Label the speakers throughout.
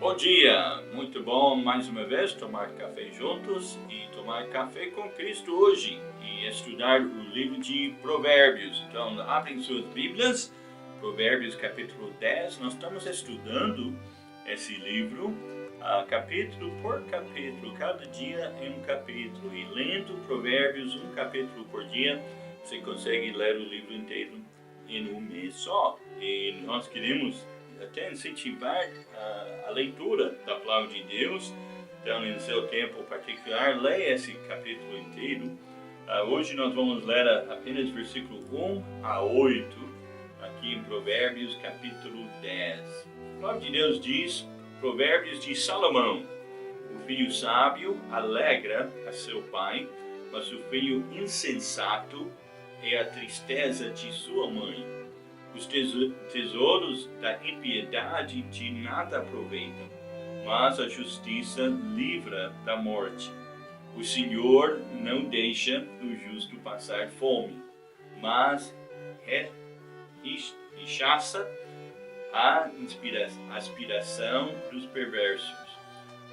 Speaker 1: Bom dia, muito bom mais uma vez tomar café juntos e tomar café com Cristo hoje e estudar o livro de Provérbios. Então, abrem suas Bíblias, Provérbios capítulo 10. Nós estamos estudando esse livro capítulo por capítulo, cada dia em um capítulo, e lendo Provérbios um capítulo por dia, você consegue ler o livro inteiro em um mês só. E nós queremos até incentivar a leitura da palavra de Deus. Então, em seu tempo particular, leia esse capítulo inteiro. Hoje nós vamos ler apenas versículo 1 a 8, aqui em Provérbios capítulo 10. A palavra de Deus diz, Provérbios de Salomão: o filho sábio alegra a seu pai, mas o filho insensato é a tristeza de sua mãe. Os tesouros da impiedade de nada aproveitam, mas a justiça livra da morte. O Senhor não deixa o justo passar fome, mas rechaça a aspiração dos perversos.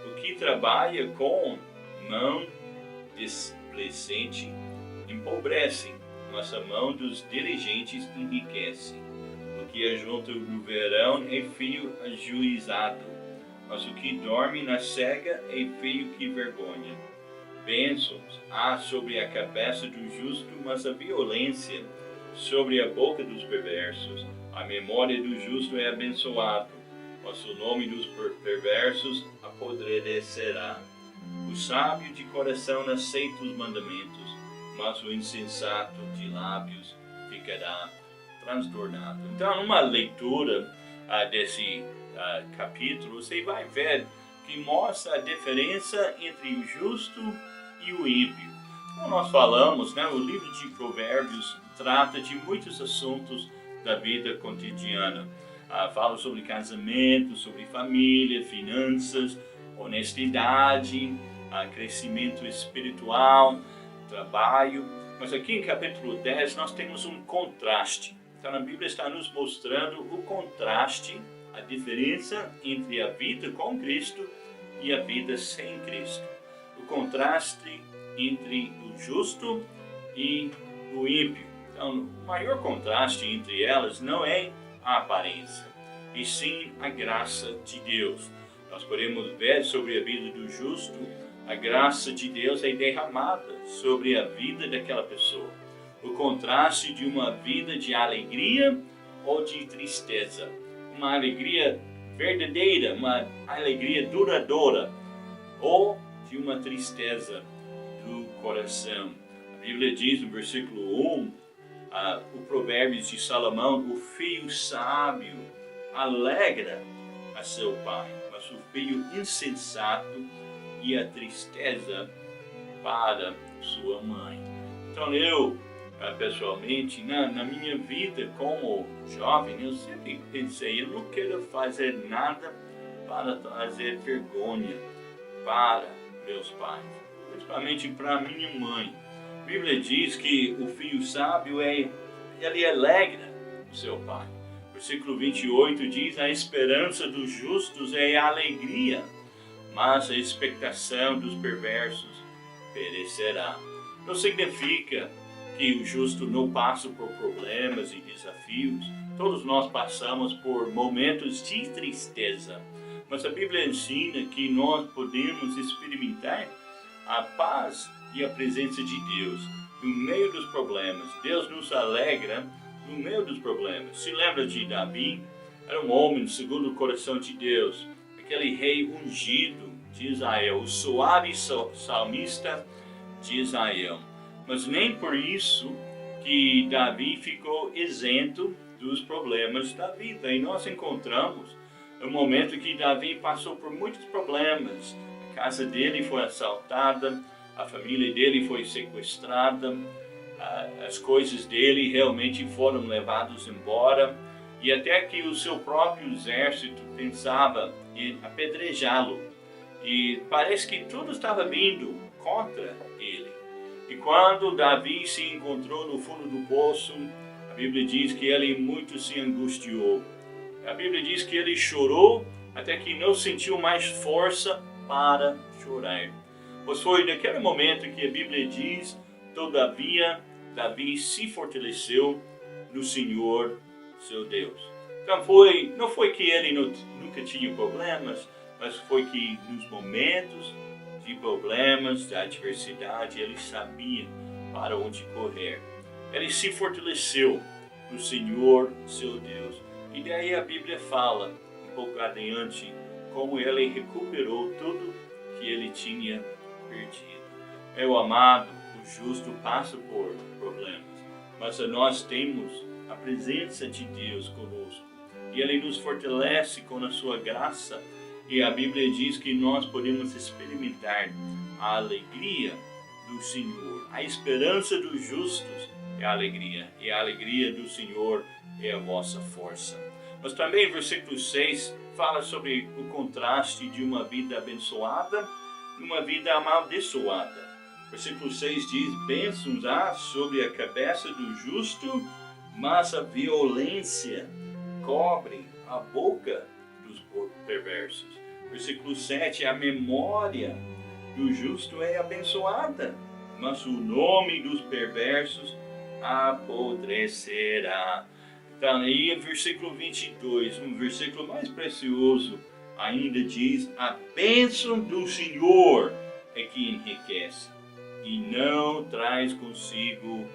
Speaker 1: O que trabalha com mão displicente empobrece, mas a mão dos diligentes enriquece. O que ajunta no verão é feio ajuizado, mas o que dorme na cega é feio que vergonha. Bênçãos há sobre a cabeça do justo, mas a violência sobre a boca dos perversos. A memória do justo é abençoado, mas o nome dos perversos apodrecerá. O sábio de coração aceita os mandamentos, mas o insensato de lábios ficará transtornado. Então, numa leitura desse capítulo, você vai ver que mostra a diferença entre o justo e o ímpio. Como nós falamos, o livro de Provérbios trata de muitos assuntos da vida cotidiana. Fala sobre casamento, sobre família, finanças, honestidade, crescimento espiritual, trabalho. Mas aqui em capítulo 10 nós temos um contraste. Então a Bíblia está nos mostrando o contraste, a diferença entre a vida com Cristo e a vida sem Cristo. O contraste entre o justo e o ímpio. Então o maior contraste entre elas não é a aparência, e sim a graça de Deus. Nós podemos ver sobre a vida do justo, a graça de Deus é derramada sobre a vida daquela pessoa. O contraste de uma vida de alegria ou de tristeza. Uma alegria verdadeira, uma alegria duradoura, ou de uma tristeza do coração. A Bíblia diz no versículo 1, o Provérbios de Salomão: o filho sábio alegra a seu pai, mas o filho insensato e a tristeza para sua mãe. Então eu, pessoalmente, na minha vida como jovem, eu sempre pensei, eu não quero fazer nada para trazer vergonha para meus pais, principalmente para minha mãe. A Bíblia diz que o filho sábio ele alegra o seu pai. Versículo 28 diz: a esperança dos justos é a alegria, mas a expectação dos perversos perecerá. Não significa que o justo não passa por problemas e desafios. Todos nós passamos por momentos de tristeza, mas a Bíblia ensina que nós podemos experimentar a paz e a presença de Deus no meio dos problemas. Deus nos alegra no meio dos problemas. Se lembra de Davi? Era um homem segundo o coração de Deus, aquele rei ungido de Israel, o suave salmista de Israel. Mas nem por isso que Davi ficou isento dos problemas da vida. E nós encontramos um momento que Davi passou por muitos problemas. A casa dele foi assaltada, a família dele foi sequestrada, as coisas dele realmente foram levadas embora, e até que o seu próprio exército pensava em apedrejá-lo. E parece que tudo estava vindo contra ele. E quando Davi se encontrou no fundo do poço, a Bíblia diz que ele muito se angustiou. A Bíblia diz que ele chorou até que não sentiu mais força para chorar. Pois foi naquele momento que a Bíblia diz: todavia, Davi se fortaleceu no Senhor, seu Deus. Então não foi que ele nunca tinha problemas, mas foi que nos momentos de problemas, de adversidade, ele sabia para onde correr. Ele se fortaleceu no Senhor, seu Deus. E daí a Bíblia fala, um pouco adiante, como ele recuperou tudo que ele tinha perdido. Meu amado, o justo passa por problemas, mas nós temos a presença de Deus conosco. E Ele nos fortalece com a sua graça. E a Bíblia diz que nós podemos experimentar a alegria do Senhor. A esperança dos justos é a alegria. E a alegria do Senhor é a vossa força. Mas também, versículo 6, fala sobre o contraste de uma vida abençoada e uma vida amaldiçoada. Versículo 6 diz: bênçãos há sobre a cabeça do justo, mas a violência cobre a boca dos perversos. Versículo 7, a memória do justo é abençoada, mas o nome dos perversos apodrecerá. Então aí versículo 22, um versículo mais precioso, ainda diz: a bênção do Senhor é que enriquece e não traz consigo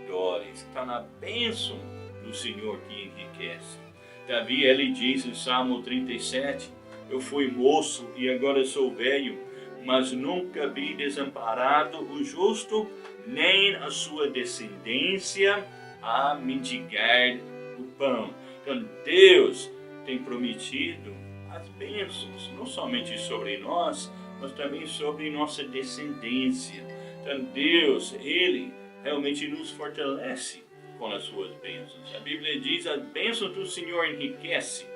Speaker 1: dores. Está na bênção do Senhor que enriquece. Davi, ele diz em Salmo 37, eu fui moço e agora sou velho, mas nunca vi desamparado o justo, nem a sua descendência a mendigar o pão. Então Deus tem prometido as bênçãos, não somente sobre nós, mas também sobre nossa descendência. Então Deus, Ele realmente nos fortalece com as suas bênçãos. A Bíblia diz: a bênção do Senhor enriquece.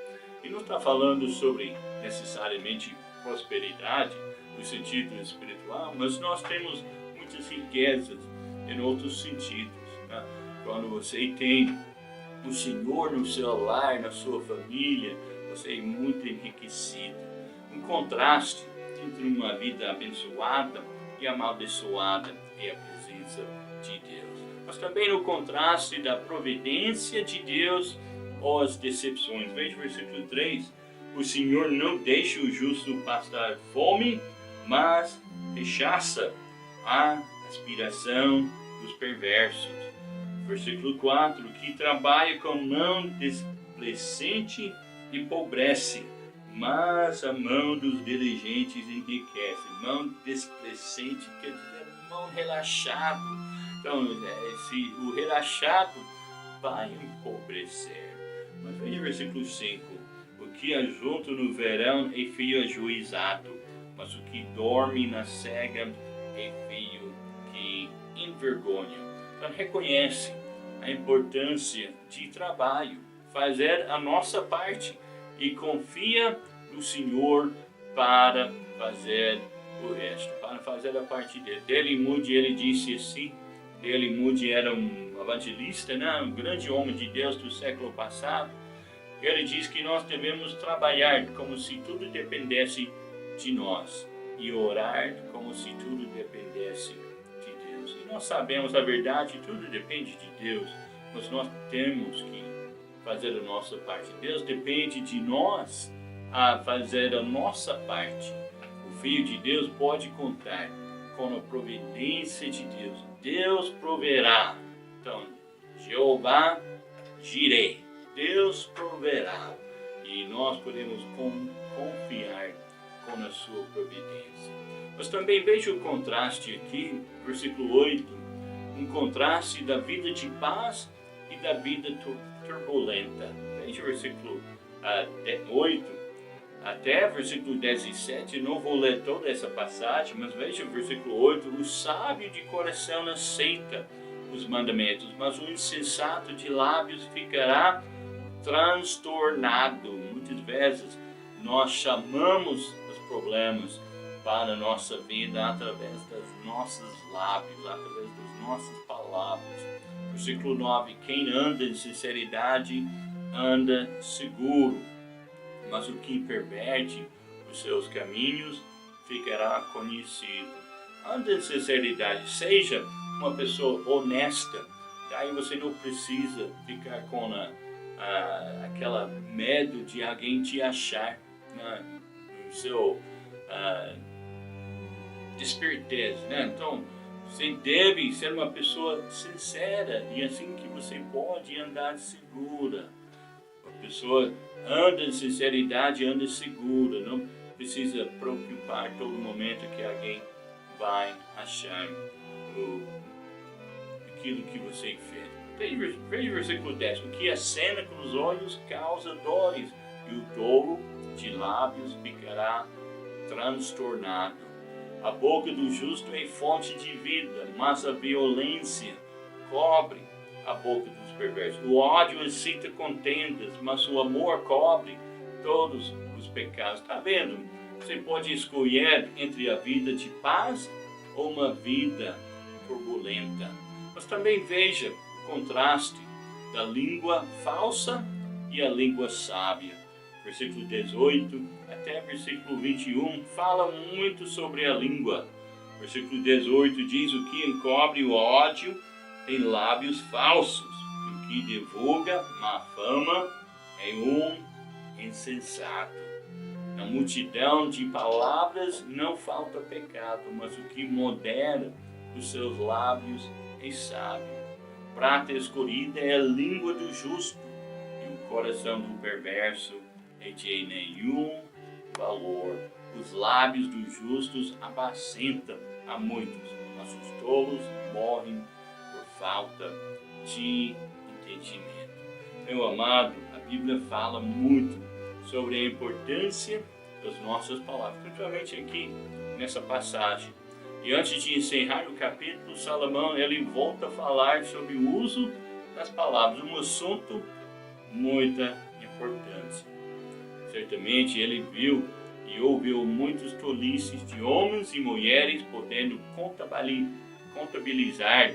Speaker 1: E não está falando sobre necessariamente prosperidade no sentido espiritual, mas nós temos muitas riquezas em outros sentidos. Né? Quando você tem o Senhor no seu lar, na sua família, você é muito enriquecido. Um contraste entre uma vida abençoada e amaldiçoada é a presença de Deus. Mas também no contraste da providência de Deus ou as decepções. Veja o versículo 3. O Senhor não deixa o justo passar fome, mas rechaça a aspiração dos perversos. Versículo 4. Que trabalha com mão displicente empobrece, mas a mão dos diligentes enriquece. Mão displicente quer dizer mão relaxado. Então, o relaxado vai empobrecer. Mas veja o versículo 5. O que ajunta no verão é feio ajuizado, mas o que dorme na cega é feio que envergonha. Então, reconhece a importância de trabalho, fazer a nossa parte e confia no Senhor para fazer o resto, para fazer a parte dele. Dele Moody, ele disse assim. Dele Moody era um evangelista, né? Um grande homem de Deus do século passado. Ele diz que nós devemos trabalhar como se tudo dependesse de nós e orar como se tudo dependesse de Deus. E nós sabemos a verdade, tudo depende de Deus, mas nós temos que fazer a nossa parte. Deus depende de nós a fazer a nossa parte. O Filho de Deus pode contar com a providência de Deus. Deus proverá. Então, Jeová Jireh. Deus proverá. E nós podemos confiar com a sua providência. Mas também veja o contraste aqui, versículo 8. Um contraste da vida de paz e da vida turbulenta. Veja o versículo 8. Até versículo 17, não vou ler toda essa passagem, mas veja o versículo 8, o sábio de coração aceita os mandamentos, mas o insensato de lábios ficará transtornado. Muitas vezes nós chamamos os problemas para a nossa vida através dos nossos lábios, através das nossas palavras. Versículo 9, quem anda em sinceridade anda seguro, mas o que perverte os seus caminhos ficará conhecido. Ande em sinceridade, seja uma pessoa honesta, daí você não precisa ficar com aquela medo de alguém te achar, né, no seu desperteza, né? Então, você deve ser uma pessoa sincera e assim que você pode andar segura. A pessoa anda em sinceridade, anda segura, não precisa preocupar todo momento que alguém vai achar aquilo que você fez. Veja o versículo 10. O que acena com os olhos causa dores, e o tolo de lábios ficará transtornado. A boca do justo é fonte de vida, mas a violência cobre a boca dos perversos. O ódio excita contendas, mas o amor cobre todos os pecados. Está vendo? Você pode escolher entre a vida de paz ou uma vida turbulenta. Mas também veja o contraste da língua falsa e a língua sábia. Versículo 18 até versículo 21 fala muito sobre a língua. Versículo 18 diz: o que encobre o ódio tem lábios falsos, e o que divulga má fama é um insensato. Na multidão de palavras não falta pecado, mas o que modera os seus lábios é sábio. Prata escolhida é a língua do justo, e o coração do perverso é de nenhum valor. Os lábios dos justos apacentam a muitos, mas os tolos morrem por falta de entendimento. Meu amado, a Bíblia fala muito sobre a importância das nossas palavras, principalmente aqui nessa passagem. E antes de encerrar o capítulo, Salomão ele volta a falar sobre o uso das palavras, um assunto muita importância. Certamente ele viu e ouviu muitas tolices de homens e mulheres podendo contabilizar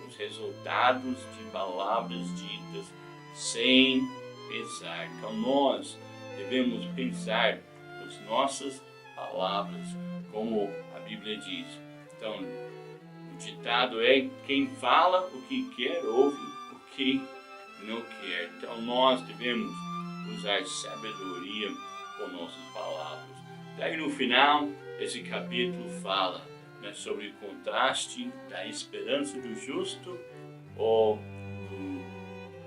Speaker 1: os resultados de palavras ditas sem pensar. Então nós devemos pensar as nossas palavras, como a Bíblia diz. Então, o ditado é: quem fala o que quer, ouve o que não quer. Então nós devemos usar sabedoria com nossas palavras. Daí no final, esse capítulo fala, né, sobre o contraste da esperança do justo ou do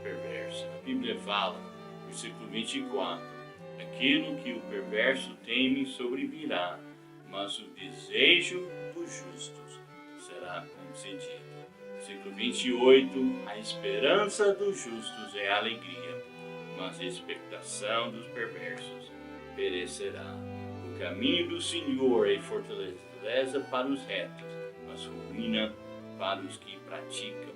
Speaker 1: perverso. A Bíblia fala, versículo 24, aquilo que o perverso teme sobrevirá, mas o desejo dos justos será concedido. Versículo 28, a esperança dos justos é alegria, mas a expectação dos perversos perecerá. O caminho do Senhor é fortaleza para os retos, mas ruína para os que praticam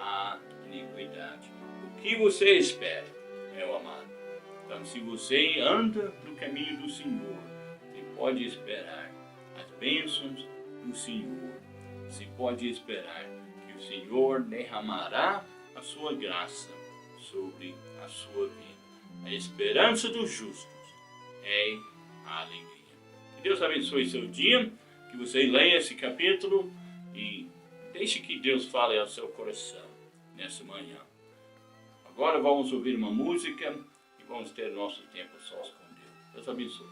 Speaker 1: a iniquidade. O que você espera, meu amado? Então, se você anda no caminho do Senhor, você pode esperar as bênçãos do Senhor. Você pode esperar que o Senhor derramará a sua graça sobre a sua vida. A esperança dos justos é a alegria. Que Deus abençoe seu dia, que você leia esse capítulo e deixe que Deus fale ao seu coração nessa manhã. Agora vamos ouvir uma música e vamos ter nosso tempo sós com Deus. Deus abençoe.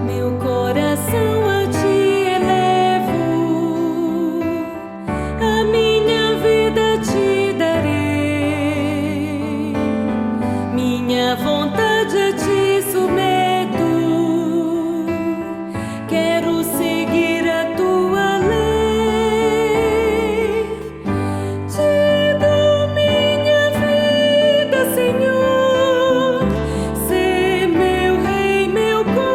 Speaker 2: Meu coração a ti elevo, a minha vida te darei, minha vontade a ti submeto, quero seguir a tua lei. Te dou minha vida, Senhor, ser meu rei, meu controlador.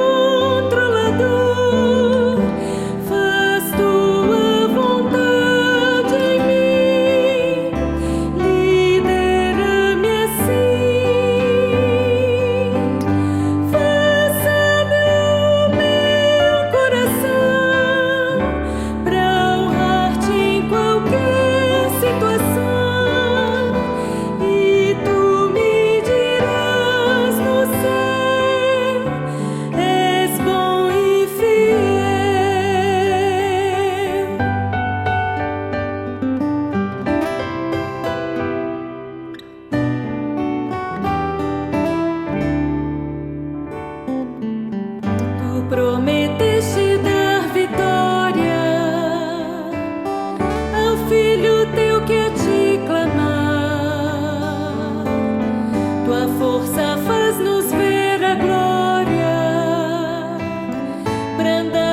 Speaker 2: prometeste dar vitória ao filho teu que a ti clamar. Tua força faz-nos ver a glória branda